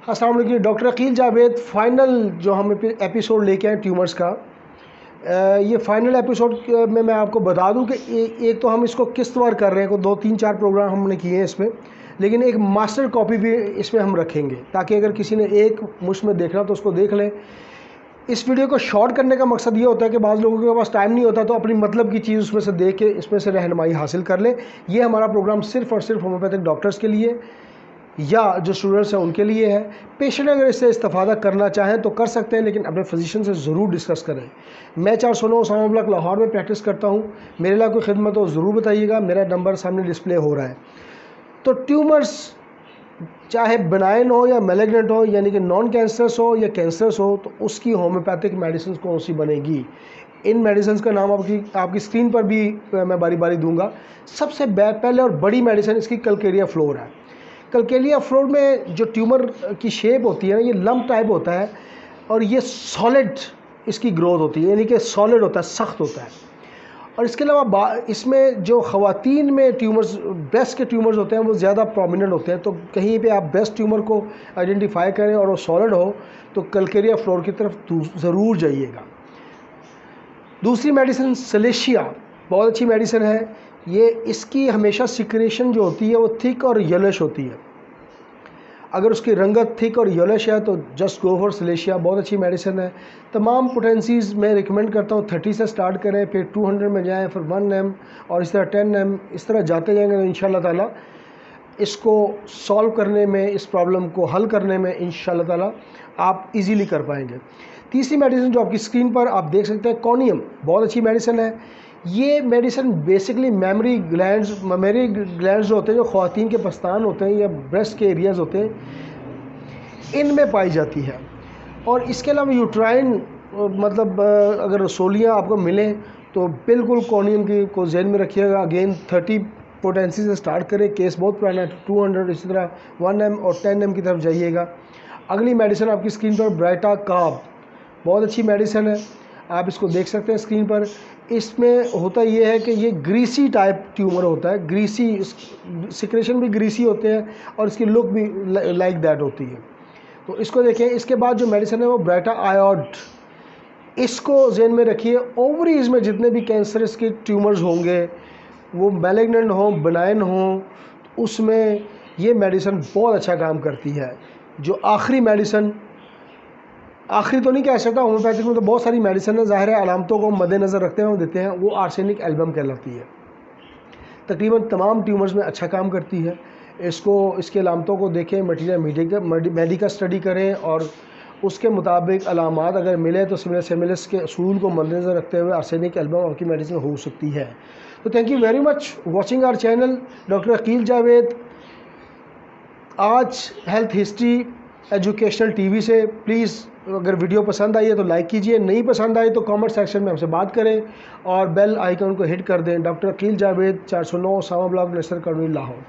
अस्सलाम वालेकुम। Doctor Akeel Javed final जो हम एपिसोड लेके आए ट्यूमर्स का, ये फाइनल एपिसोड में मैं आपको बता दूं कि एक तो हम इसको किस्तवार कर रहे हैं, 2-3-4 प्रोग्राम हमने किए हैं इसमें, लेकिन एक मास्टर कॉपी भी इसमें हम रखेंगे ताकि अगर किसी ने एक मुश्त में देखना तो उसको देख लें। इस वीडियो को शॉर्ट करने का मकसद ये होता है कि बाज़ लोगों के पास टाइम नहीं होता तो अपनी मतलब की चीज़ उसमें से देख के इसमें से रहनुमाई हासिल कर लें। ये हमारा प्रोग्राम सिर्फ़ और सिर्फ होम्योपैथिक डॉक्टर्स के लिए या जो स्टूडेंट्स हैं उनके लिए है। पेशेंट अगर इससे इस्तेफादा करना चाहें तो कर सकते हैं, लेकिन अपने फिजिशियन से ज़रूर डिस्कस करें। मैं 409 उसामा ब्लॉक लाहौर में प्रैक्टिस करता हूँ। मेरे लिए कोई खिदमत हो ज़रूर बताइएगा। मेरा नंबर सामने डिस्प्ले हो रहा है। तो ट्यूमर्स चाहे बनाइन हो या मैलिग्नेंट हो, यानी कि नॉन कैंसरस हो या कैंसरस हो, तो उसकी होम्योपैथिक मेडिसिन कौन सी बनेगी। इन मेडिसिन का नाम आपकी स्क्रीन पर भी मैं बारी बारी दूंगा। सबसे पहले और बड़ी मेडिसिन इसकी कैलकेरिया फ्लोर है। कैलकेरिया फ्लोर में जो ट्यूमर की शेप होती है ना, ये लम्प टाइप होता है और ये सॉलिड इसकी ग्रोथ होती है, यानी कि सॉलिड होता है, सख्त होता है। और इसके अलावा इसमें जो ख़वातीन में ट्यूमर्स, ब्रेस्ट के ट्यूमर्स होते हैं वो ज़्यादा प्रोमिनेंट होते हैं। तो कहीं पे आप ब्रेस्ट ट्यूमर को आइडेंटिफाई करें और वो सॉलिड हो तो कैलकेरिया फ्लोर की तरफ ज़रूर जाइएगा। दूसरी मेडिसिन सलेशिया, बहुत अच्छी मेडिसिन है ये। इसकी हमेशा सिक्रेशन जो होती है वो थिक और येलोइश होती है। अगर उसकी रंगत थिक और येलोइश है तो जस्ट गो फॉर सलेशिया, बहुत अच्छी मेडिसिन है। तमाम पोटेंसीज़ मैं रिकमेंड करता हूँ 30 से स्टार्ट करें, फिर 200 में जाएं, फिर 1 mg और इस तरह 10 mg, इस तरह जाते जाएंगे तो इंशाल्लाह ताला इसको सॉल्व करने में, इस प्रॉब्लम को हल करने में इंशाल्लाह ताला आप इजीली कर पाएंगे। तीसरी मेडिसिन जो आपकी स्क्रीन पर आप देख सकते हैं, कोनियम, बहुत अच्छी मेडिसिन है। ये मेडिसिन बेसिकली ममेरी ग्लैंड्स जो होते हैं, जो ख़वातीन के पस्तान होते हैं या ब्रेस्ट के एरियाज़ होते हैं, इनमें पाई जाती है। और इसके अलावा यूट्राइन, मतलब अगर रसोलियाँ आपको मिलें तो बिल्कुल कोनियम की को जहन में रखिएगा। अगेन 30 पोटेंसी से स्टार्ट करें, केस बहुत पुराना है, 200, इसी तरह 1 mg और 10 mg की तरफ जाइएगा। अगली मेडिसिन आपकी स्क्रीन पर ब्राइटा कार्ब, बहुत अच्छी मेडिसिन है, आप इसको देख सकते हैं स्क्रीन पर। इसमें होता ये है कि ये ग्रीसी टाइप ट्यूमर होता है, ग्रीसी, सिक्रेशन भी ग्रीसी होते हैं और इसकी लुक भी लाइक दैट होती है। तो इसको देखें। इसके बाद जो मेडिसिन है वो ब्राइटा आयोड, इसको जहन में रखिए। ओवरीज में जितने भी कैंसरस के ट्यूमर्स होंगे, वो मैलिग्नेंट हों, बनाइन हों, उसमें ये मेडिसिन बहुत अच्छा काम करती है। जो आखिरी मेडिसिन, आखिरी तो नहीं कह सकता, होम्योपैथिक में तो बहुत सारी मेडिसिन है, ज़ाहिर है अलामतों को मद्देनज़र रखते हुए हम देते हैं, वो आर्सेनिक एल्बम कहलाती है। तकरीबन तमाम ट्यूमर्स में अच्छा काम करती है। इसके अलामतों को देखें, मटीरियल मेडिकल स्टडी करें और उसके मुताबिक अलामात अगर मिले तो सिमिलस के असूल को मद्देनज़र रखते हुए आर्सेनिक एल्बम आपकी मेडिसिन हो सकती है। तो thank you very much watching our channel doctor Akeel Javed. आज हेल्थ हिस्ट्री एजुकेशनल टीवी से प्लीज़ अगर वीडियो पसंद आई है तो लाइक कीजिए, नहीं पसंद आई तो कमेंट सेक्शन में हमसे बात करें और बेल आइकन को हिट कर दें। डॉक्टर अकील जावेद, 409 उसामा ब्लॉक, नसर कॉलोनी, लाहौर।